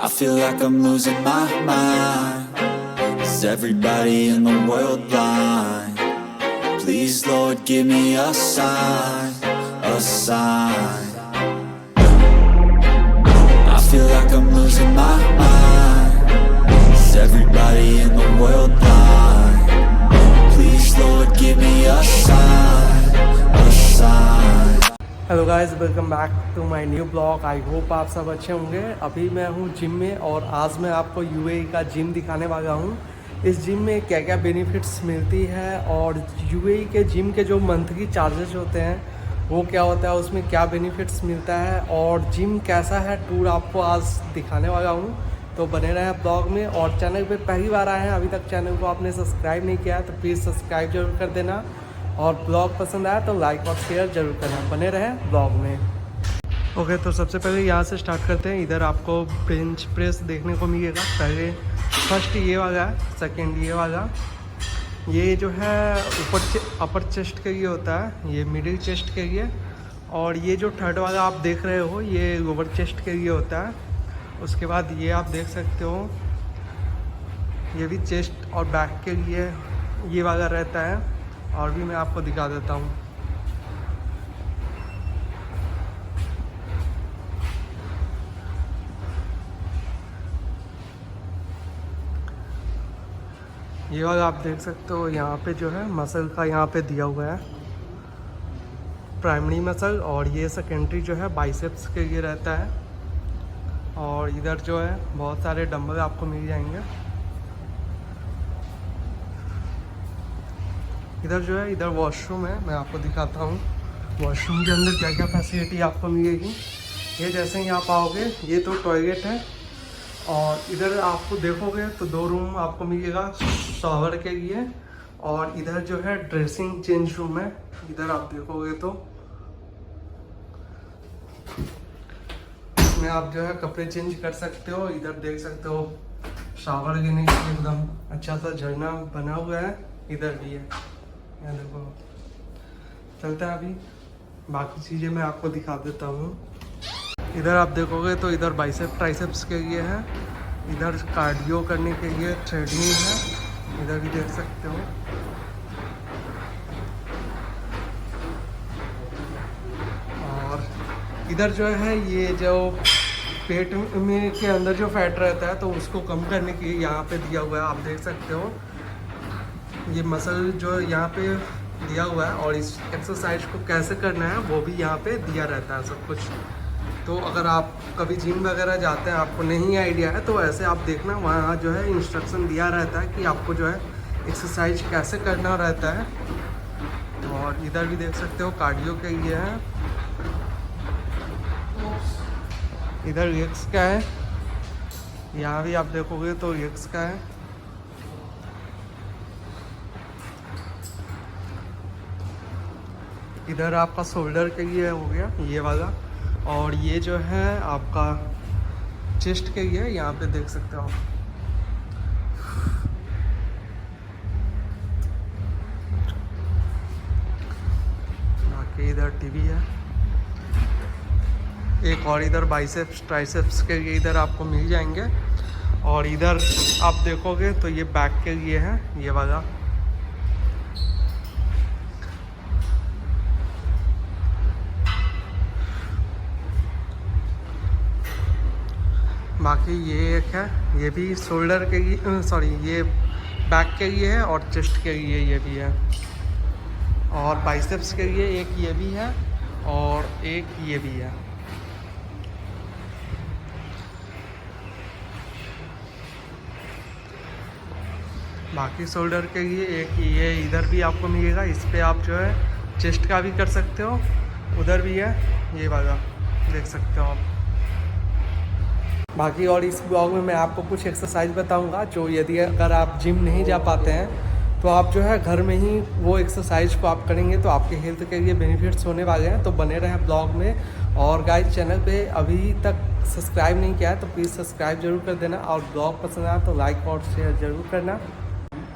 I feel like I'm losing my mind. Is everybody in the world blind? Please, Lord, give me a sign, a sign. I feel like I'm losing my mind. Is everybody in the world blind? Please, Lord, give me a sign, a sign. Hello guys, welcome back to my new blog. I hope आप सब अच्छे होंगे। अभी मैं हूँ gym में और आज मैं आपको यूएई का जिम दिखाने वाला हूँ। इस जिम में क्या क्या बेनिफिट्स मिलती है और यूएई के जिम के जो मंथली चार्जेस होते हैं वो क्या होता है, उसमें क्या बेनिफिट्स मिलता है और जिम कैसा है, टूर आपको आज दिखाने वाला हूँ। तो बने रहे ब्लॉग में। और चैनल पे पहली बार आए हैं, अभी तक चैनल को आपने सब्सक्राइब नहीं किया है तो प्लीज़ सब्सक्राइब जरूर कर देना और ब्लॉग पसंद आया तो लाइक और शेयर जरूर करना। बने रहें ब्लॉग में। ओके, तो सबसे पहले यहाँ से स्टार्ट करते हैं। इधर आपको बेंच प्रेस देखने को मिलेगा। पहले फर्स्ट ये वाला है, सेकंड ये वाला। ये जो है अपर चेस्ट के लिए होता है, ये मिडिल चेस्ट के लिए। और ये जो थर्ड वाला आप देख रहे हो ये लोअर चेस्ट के लिए होता है। उसके बाद ये आप देख सकते हो, ये भी चेस्ट और बैक के लिए ये वाला रहता है। और भी मैं आपको दिखा देता हूँ। ये वाला आप देख सकते हो, यहाँ पे जो है मसल का यहाँ पे दिया हुआ है प्राइमरी मसल, और ये सेकेंडरी जो है बाइसेप्स के लिए रहता है। और इधर जो है बहुत सारे डंबल आपको मिल जाएंगे। इधर जो है, इधर वॉशरूम है, मैं आपको दिखाता हूँ वॉशरूम के अंदर क्या क्या फैसिलिटी आपको मिलेगी। ये जैसे ही आप आओगे, ये तो टॉयलेट है और इधर आपको देखोगे तो दो रूम आपको मिलेगा शॉवर के लिए। और इधर जो है ड्रेसिंग चेंज रूम है, इधर आप देखोगे तो इसमें आप जो है कपड़े चेंज कर सकते हो। इधर देख सकते हो शावर लेने के लिए एकदम अच्छा सा झरना बना हुआ है, इधर भी है। यहाँ देखो, चलता है अभी बाकी चीज़ें मैं आपको दिखा देता हूँ। इधर आप देखोगे तो इधर बाइसेप ट्राइसेप्स के लिए है, इधर कार्डियो करने के लिए ट्रेडमिल है, इधर भी देख सकते हो। और इधर जो है, ये जो पेट में के अंदर जो फैट रहता है तो उसको कम करने के लिए यहाँ पे दिया हुआ है, आप देख सकते हो। ये मसल जो यहाँ पे दिया हुआ है और इस एक्सरसाइज को कैसे करना है वो भी यहाँ पे दिया रहता है सब कुछ। तो अगर आप कभी जिम वगैरह जाते हैं, आपको नहीं आइडिया है तो ऐसे आप देखना, वहाँ जो है इंस्ट्रक्शन दिया रहता है कि आपको जो है एक्सरसाइज कैसे करना रहता है। और इधर भी देख सकते हो कार्डियो के लिए है। इधर लेग्स का है, यहाँ भी आप देखोगे तो लेग्स का है। इधर आपका शोल्डर के लिए हो गया ये वाला। और ये जो है आपका चेस्ट के लिए, यहाँ पे देख सकते हो आप। बाकी इधर टीवी है एक, और इधर बाइसेप्स ट्राइसेप्स के लिए इधर आपको मिल जाएंगे। और इधर आप देखोगे तो ये बैक के लिए है ये वाला। बाकी ये एक है, ये भी शोल्डर के लिए, सॉरी ये बैक के लिए है और चेस्ट के लिए ये भी है। और बाइसेप्स के लिए एक ये भी है और एक ये भी है। बाकी शोल्डर के लिए एक ये इधर भी आपको मिलेगा। इस पे आप जो है चेस्ट का भी कर सकते हो, उधर भी है ये वाला, देख सकते हो आप। बाकी और इस ब्लॉग में मैं आपको कुछ एक्सरसाइज बताऊंगा जो यदि अगर आप जिम नहीं जा पाते हैं तो आप जो है घर में ही वो एक्सरसाइज को आप करेंगे तो आपके हेल्थ के लिए बेनिफिट्स होने वाले हैं। तो बने रहें ब्लॉग में। और गाइस, चैनल पे अभी तक सब्सक्राइब नहीं किया है तो प्लीज़ सब्सक्राइब जरूर कर देना और ब्लॉग पसंद आया तो लाइक और शेयर ज़रूर करना।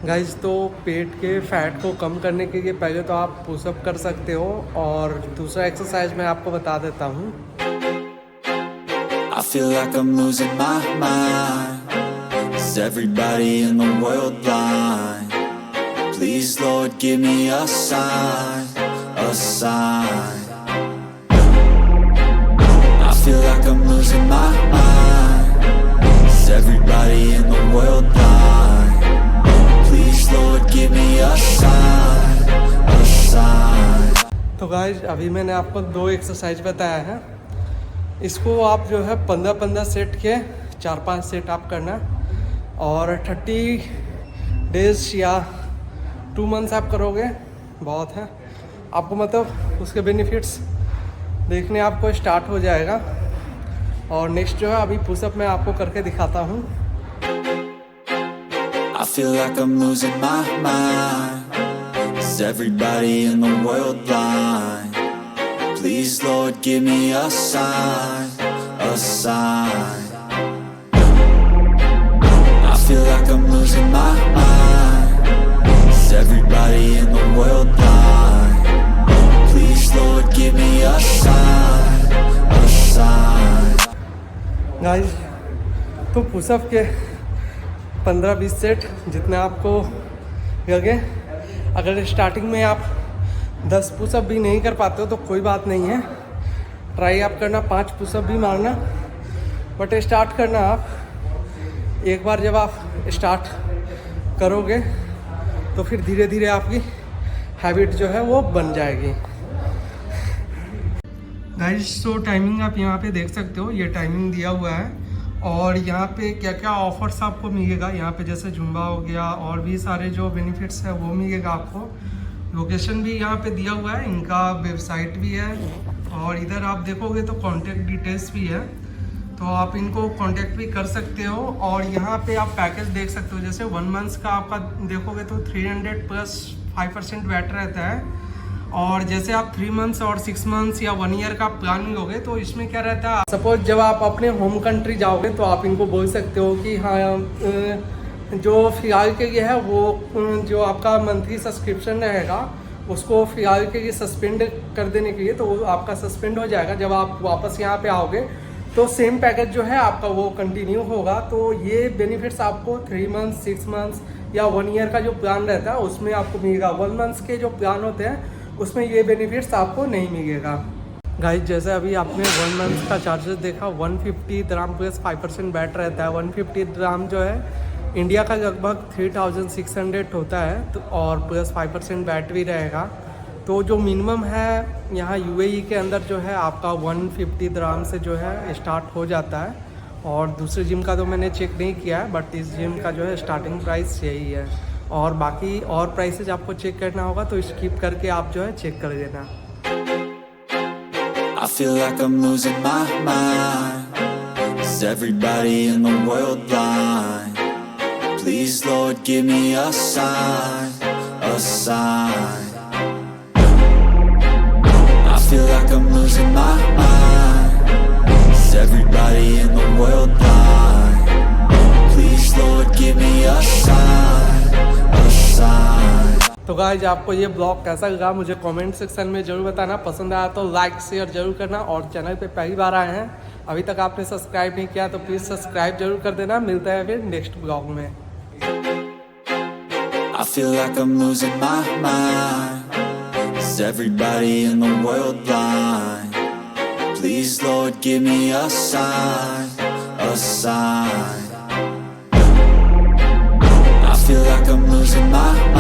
गाइस, तो पेट के फैट को कम करने के लिए पहले तो आप पुशअप कर सकते हो और दूसरा एक्सरसाइज मैं आपको बता देता हूँ। I feel like I'm losing my mind. Is everybody in the world blind? Please, Lord, give me a sign, a sign. I feel like I'm losing my mind. Is everybody in the world blind? Please, Lord, give me a sign, a sign. तो guys अभी मैंने आपको 2 exercise बताया है। इसको आप जो है 15-15 सेट के 4-5 सेट आप करना और 30 डेज या 2 मंथ्स आप करोगे, बहुत है। आपको मतलब उसके बेनिफिट्स देखने आपको स्टार्ट हो जाएगा। और नेक्स्ट जो है अभी पुशअप मैं आपको करके दिखाता हूँ। I feel like I'm losing my mind. Is everybody in the world blind? Please, Lord, give me a sign, a sign. I feel like I'm losing my mind. Is everybody in the world blind? Please, Lord, give me a sign, a sign. Guys तो pushup के 15-20 set जितने आपको लगे। अगर starting में आप 10 pushup भी नहीं कर पाते हो तो कोई बात नहीं है, ट्राई आप करना 5 पुशअप भी मारना। बट स्टार्ट करना आप एक बार जब आप स्टार्ट करोगे तो फिर धीरे धीरे आपकी हैबिट जो है वो बन जाएगी। गाइस तो टाइमिंग आप यहाँ पे देख सकते हो, ये टाइमिंग दिया हुआ है और यहाँ पे क्या क्या ऑफर्स आपको मिलेगा। यहाँ पे जैसे जुम्बा हो गया और भी सारे जो बेनिफिट्स है वो मिलेगा आपको। लोकेशन भी यहाँ पे दिया हुआ है, इनका वेबसाइट भी है और इधर आप देखोगे तो कॉन्टैक्ट डिटेल्स भी है, तो आप इनको कॉन्टैक्ट भी कर सकते हो। और यहाँ पे आप पैकेज देख सकते हो, जैसे 1 मंथ का आपका देखोगे तो 300 प्लस 5% वैट रहता है। और जैसे आप 3 मंथ्स और 6 मंथ्स या 1 ईयर का प्लान लोगे तो इसमें क्या रहता है, सपोज जब आप अपने होम कंट्री जाओगे तो आप इनको बोल सकते हो कि हाँ जो फिलहाल के लिए है वो जो आपका मंथली सब्सक्रिप्शन रहेगा उसको फिलहाल के लिए सस्पेंड कर देने के लिए, तो वो आपका सस्पेंड हो जाएगा। जब आप वापस यहाँ पे आओगे तो सेम पैकेज जो है आपका वो कंटिन्यू होगा। तो ये बेनिफिट्स आपको 3 मंथ्स 6 मंथ्स या 1 ईयर का जो प्लान रहता है उसमें आपको मिलेगा। 1 मंथ्स के जो प्लान होते हैं उसमें ये बेनिफिट्स आपको नहीं मिलेगा। गाइस जैसे अभी आपने 1 मंथ का चार्जेस देखा, 150 dirham प्लस 5% वैट रहता है। 150 dirham जो है इंडिया का लगभग 3600 होता है, तो और प्लस 5% वैट भी रहेगा। तो जो मिनिमम है यहाँ यूएई के अंदर जो है आपका 150 dirham से जो है स्टार्ट हो जाता है। और दूसरे जिम का तो मैंने चेक नहीं किया है, बट इस जिम का जो है स्टार्टिंग प्राइस यही है। और बाकी और प्राइसेज आपको चेक करना होगा तो स्किप करके आप जो है चेक कर देना। I feel like I'm losing my mind. Is everybody in the world blind? Please, Lord, give me a sign, a sign. I feel like I'm losing my mind. Is everybody in the world blind? Please, Lord, give me a sign, a sign. तो guys आपको ये blog कैसा लगा मुझे comment section में ज़रूर बताना। पसंद आया तो लाइक शेयर जरूर करना और चैनल पे पहली बार आए हैं अभी तक आपने सब्सक्राइब नहीं किया तो प्लीज़ सब्सक्राइब जरूर कर देना। मिलता है फिर नेक्स्ट ब्लॉग में। I feel like I'm losing my mind. Is everybody in the world blind? Please, Lord, give me a sign, a sign. I feel like I'm losing my mind.